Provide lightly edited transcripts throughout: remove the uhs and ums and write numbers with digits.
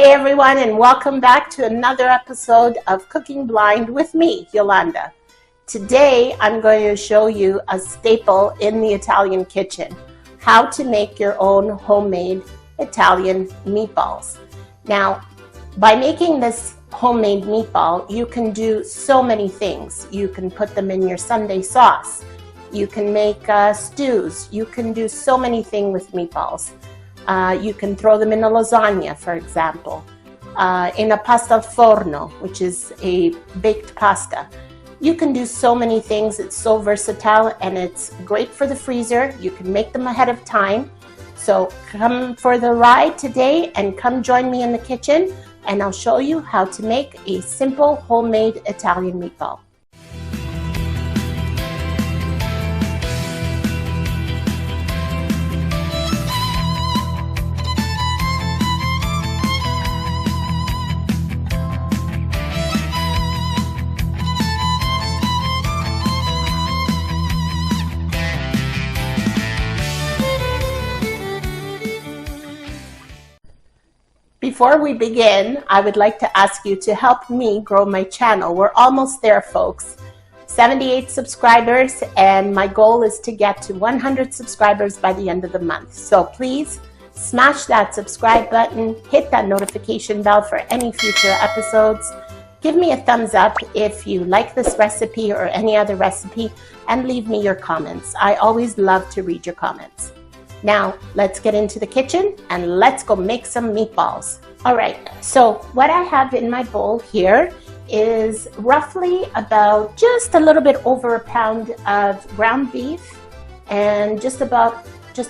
Hey everyone, and welcome back to another episode of Cooking Blind with me, Yolanda. Today I'm going to show you a staple in the Italian kitchen, how to make your own homemade Italian meatballs. Now, by making this homemade meatball, you can do so many things. You can put them in your Sunday sauce. You can make stews. You can do so many things with meatballs. You can throw them in a lasagna, for example, in a pasta al forno, which is a baked pasta. You can do so many things. It's so versatile and it's great for the freezer. You can make them ahead of time. So come for the ride today and come join me in the kitchen and I'll show you how to make a simple homemade Italian meatball. Before we begin, I would like to ask you to help me grow my channel. We're almost there, folks. 78 subscribers, and my goal is to get to 100 subscribers by the end of the month. So please smash that subscribe button, hit that notification bell for any future episodes. Give me a thumbs up if you like this recipe or any other recipe, and leave me your comments. I always love to read your comments. Now, let's get into the kitchen and let's go make some meatballs. All right, so what I have in my bowl here is roughly about just a little bit over a pound of ground beef and just a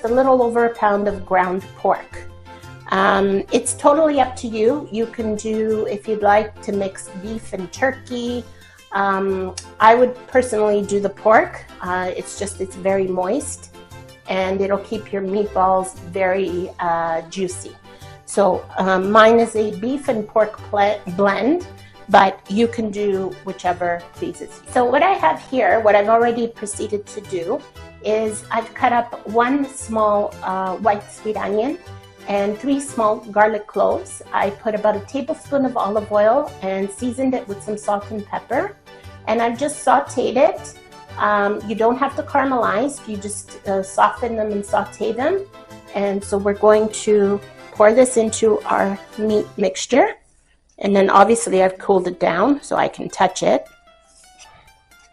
little over a pound of ground pork. It's totally up to you. You can do, if you'd like to mix beef and turkey. I would personally do the pork. It's very moist, and it'll keep your meatballs very juicy. So mine is a beef and pork blend, but you can do whichever pleases you. So what I have here, what I've already proceeded to do, is I've cut up one small white sweet onion and 3 small garlic cloves. I put about a tablespoon of olive oil and seasoned it with some salt and pepper, and I've just sauteed it. You don't have to caramelize, you just soften them and saute them. And so we're going to pour this into our meat mixture. And then obviously I've cooled it down so I can touch it.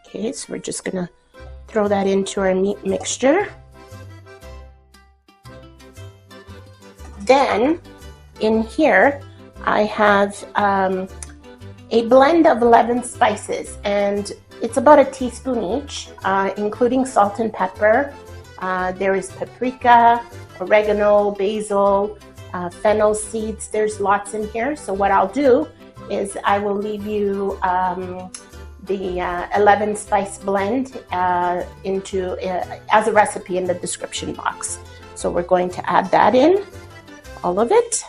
Okay, so we're just gonna throw that into our meat mixture. Then in here I have a blend of 11 spices, and it's about a teaspoon each, including salt and pepper. There is paprika, oregano, basil, fennel seeds. There's lots in here. So what I'll do is I will leave you the 11 spice blend as a recipe in the description box. So we're going to add that in, all of it,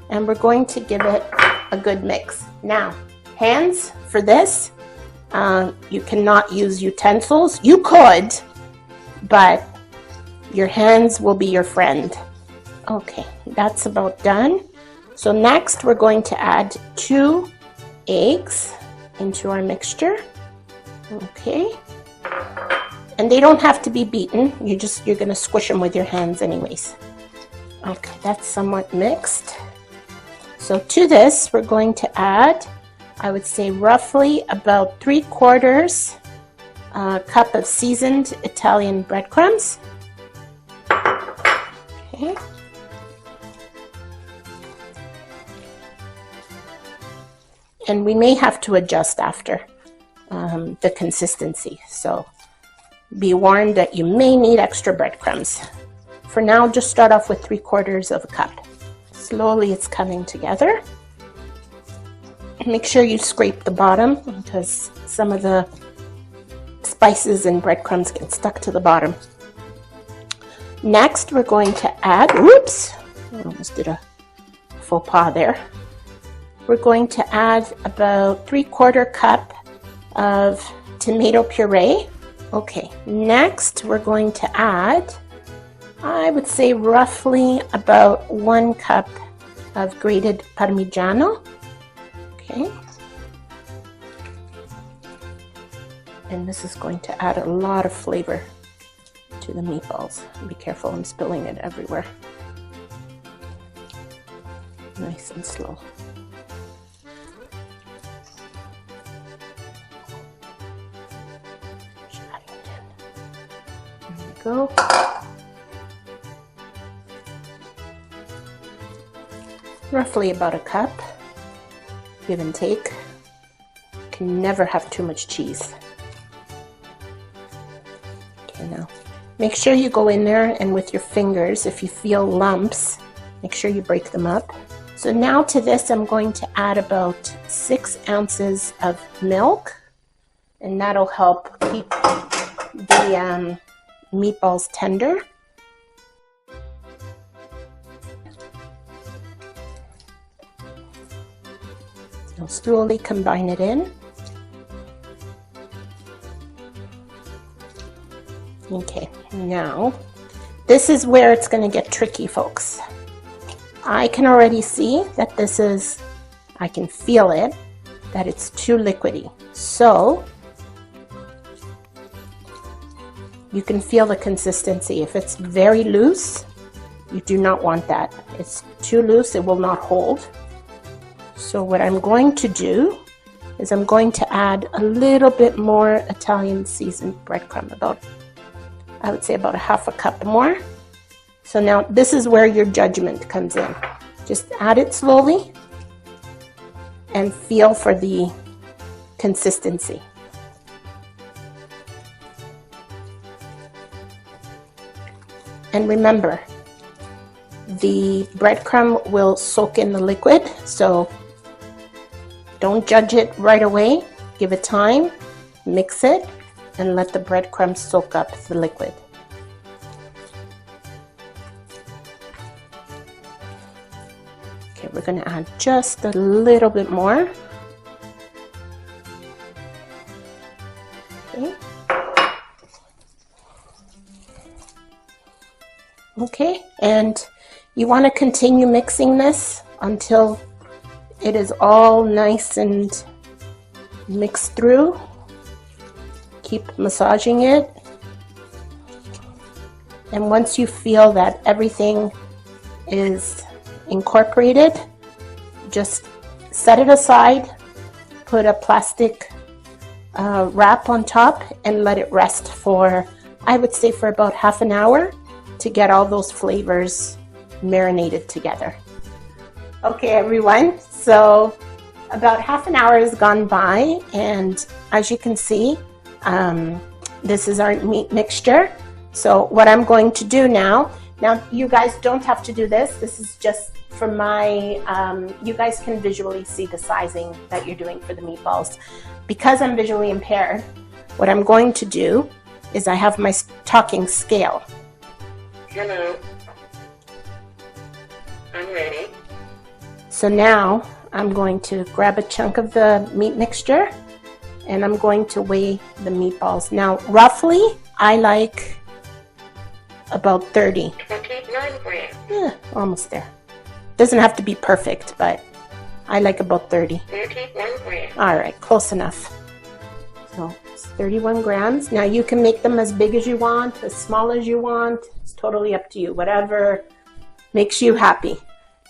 and we're going to give it a good mix. Now, hands for this. You cannot use utensils. You could, but your hands will be your friend. Okay, that's about done. So next we're going to add 2 eggs into our mixture. Okay, and they don't have to be beaten. You're gonna squish them with your hands anyways. Okay, that's somewhat mixed. So to this we're going to add, I would say, roughly about 3/4 cup of seasoned Italian breadcrumbs. Okay. And we may have to adjust after the consistency. So be warned that you may need extra breadcrumbs. For now, just start off with 3/4 cup. Slowly it's coming together. Make sure you scrape the bottom because some of the spices and breadcrumbs get stuck to the bottom. Next, we're going to add, whoops, I almost did a faux pas there. We're going to add about 3/4 cup of tomato puree. Okay, next we're going to add, I would say roughly about 1 cup of grated Parmigiano. Okay. And this is going to add a lot of flavor to the meatballs. Be careful, I'm spilling it everywhere. Nice and slow. Just adding it in. There we go. Roughly about a cup, give and take. Can never have too much cheese. Okay, now make sure you go in there and with your fingers, if you feel lumps, make sure you break them up. So now to this, I'm going to add about 6 ounces of milk, and that'll help keep the meatballs tender. So slowly combine it in. Okay, now this is where it's going to get tricky, folks. I can already see that this is, I can feel it, that it's too liquidy. So you can feel the consistency. If it's very loose, you do not want that. It's too loose, it will not hold. So what I'm going to do is I'm going to add a little bit more Italian seasoned breadcrumb, about, I would say about a half a cup more. So now this is where your judgment comes in. Just add it slowly and feel for the consistency. And remember, the breadcrumb will soak in the liquid, so don't judge it right away. Give it time, mix it, and let the breadcrumbs soak up the liquid. Okay, we're going to add just a little bit more. Okay. Okay, and you want to continue mixing this until it is all nice and mixed through. Keep massaging it. And once you feel that everything is incorporated, just set it aside, put a plastic wrap on top, and let it rest for, I would say, for about half an hour to get all those flavors marinated together. Okay, everyone, so about half an hour has gone by, and as you can see, this is our meat mixture. So what I'm going to do now you guys don't have to do this. This is just for my, you guys can visually see the sizing that you're doing for the meatballs. Because I'm visually impaired, what I'm going to do is I have my talking scale. Hello. I'm ready. So now I'm going to grab a chunk of the meat mixture and I'm going to weigh the meatballs. Now, roughly, I like about 30. 29 grams. Almost there. Doesn't have to be perfect, but I like about 30. 31 grams. All right, close enough. So it's 31 grams. Now you can make them as big as you want, as small as you want. It's totally up to you, whatever makes you happy.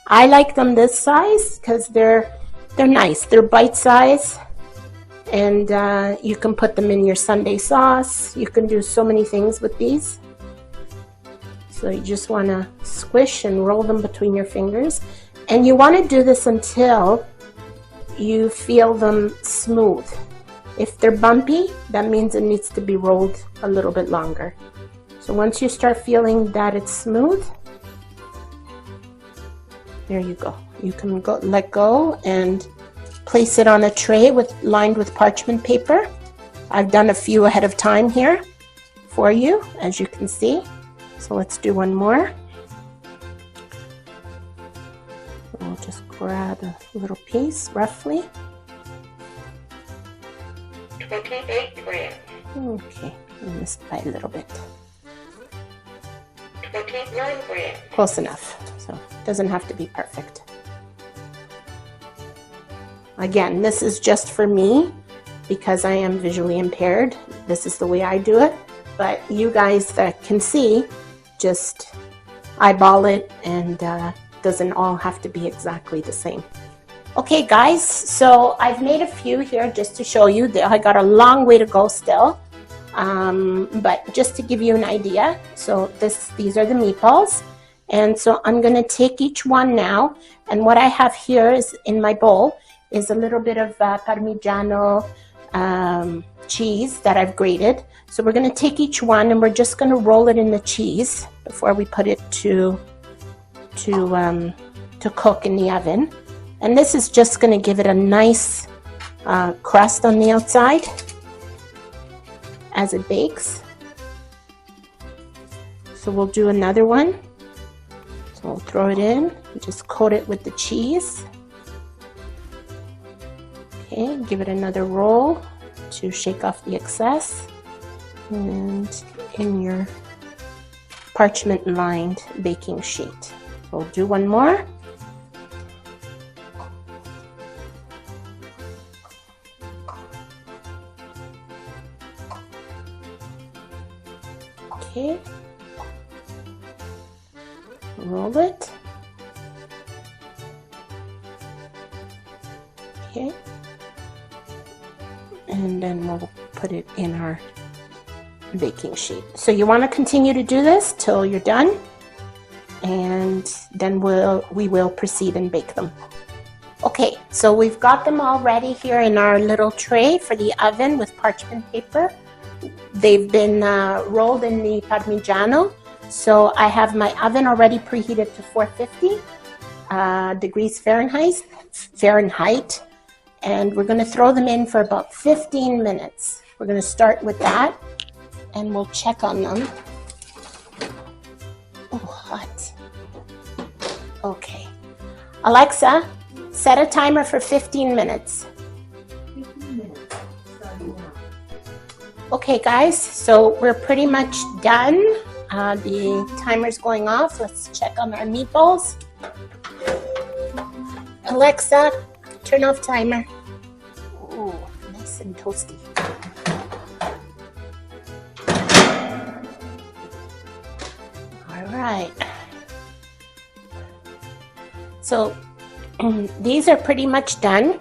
I like them this size because they're nice. They're bite size, and you can put them in your Sunday sauce. You can do so many things with these. So you just want to squish and roll them between your fingers. And you want to do this until you feel them smooth. If they're bumpy, that means it needs to be rolled a little bit longer. So once you start feeling that it's smooth, there you go. You can let go and place it on a tray lined with parchment paper. I've done a few ahead of time here for you, as you can see. So let's do one more. We'll just grab a little piece, roughly. 28 grams. Okay, I missed by a little bit. 29 grams. Close enough. So it doesn't have to be perfect. Again, this is just for me because I am visually impaired. This is the way I do it. But you guys that can see, just eyeball it, and doesn't all have to be exactly the same. Okay guys, so I've made a few here just to show you. I got a long way to go still, but just to give you an idea. So these are the meatballs, and so I'm going to take each one now, and what I have here is in my bowl is a little bit of Parmigiano cheese that I've grated. So we're going to take each one and we're just going to roll it in the cheese before we put it to cook in the oven. And this is just going to give it a nice crust on the outside as it bakes. So we'll do another one. So we'll throw it in and just coat it with the cheese. Okay, give it another roll to shake off the excess. And in your parchment lined baking sheet. We'll do one more. Okay, roll it. Okay, and then we'll put it in our baking sheet. So you want to continue to do this till you're done, and then we will proceed and bake them. Okay, so we've got them all ready here in our little tray for the oven with parchment paper. They've been rolled in the Parmigiano. So I have my oven already preheated to 450 degrees Fahrenheit, and we're going to throw them in for about 15 minutes. We're going to start with that, and we'll check on them. Oh, hot. Okay. Alexa, set a timer for 15 minutes. 15 minutes. Okay guys, so we're pretty much done. The timer's going off. Let's check on our meatballs. Alexa, turn off timer. Ooh, nice and toasty. All right. So these are pretty much done.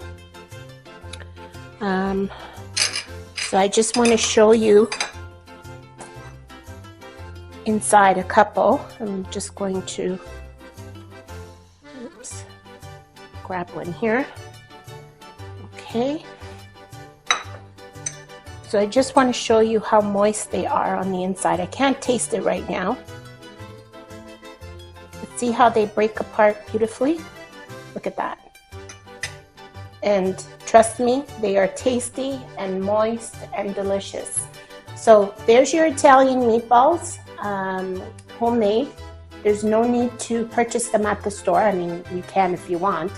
So I just want to show you inside a couple. I'm just going to grab one here. Okay. So I just want to show you how moist they are on the inside. I can't taste it right now. But see how they break apart beautifully? Look at that. And trust me, they are tasty and moist and delicious. So there's your Italian meatballs, homemade. There's no need to purchase them at the store. I mean, you can if you want.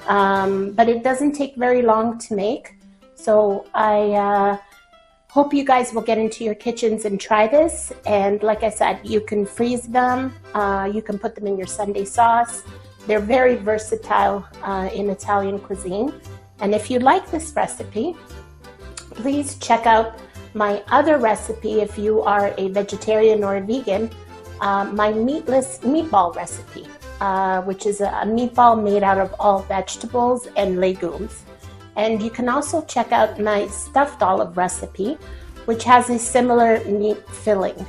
But it doesn't take very long to make. So I hope you guys will get into your kitchens and try this. And like I said, you can freeze them. You can put them in your Sunday sauce. They're very versatile in Italian cuisine. And if you like this recipe, please check out my other recipe if you are a vegetarian or a vegan, my meatless meatball recipe, which is a meatball made out of all vegetables and legumes. And you can also check out my stuffed olive recipe, which has a similar meat filling.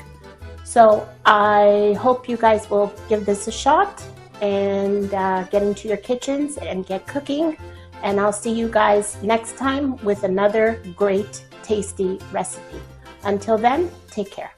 So I hope you guys will give this a shot and get into your kitchens and get cooking. And I'll see you guys next time with another great, tasty recipe. Until then, take care.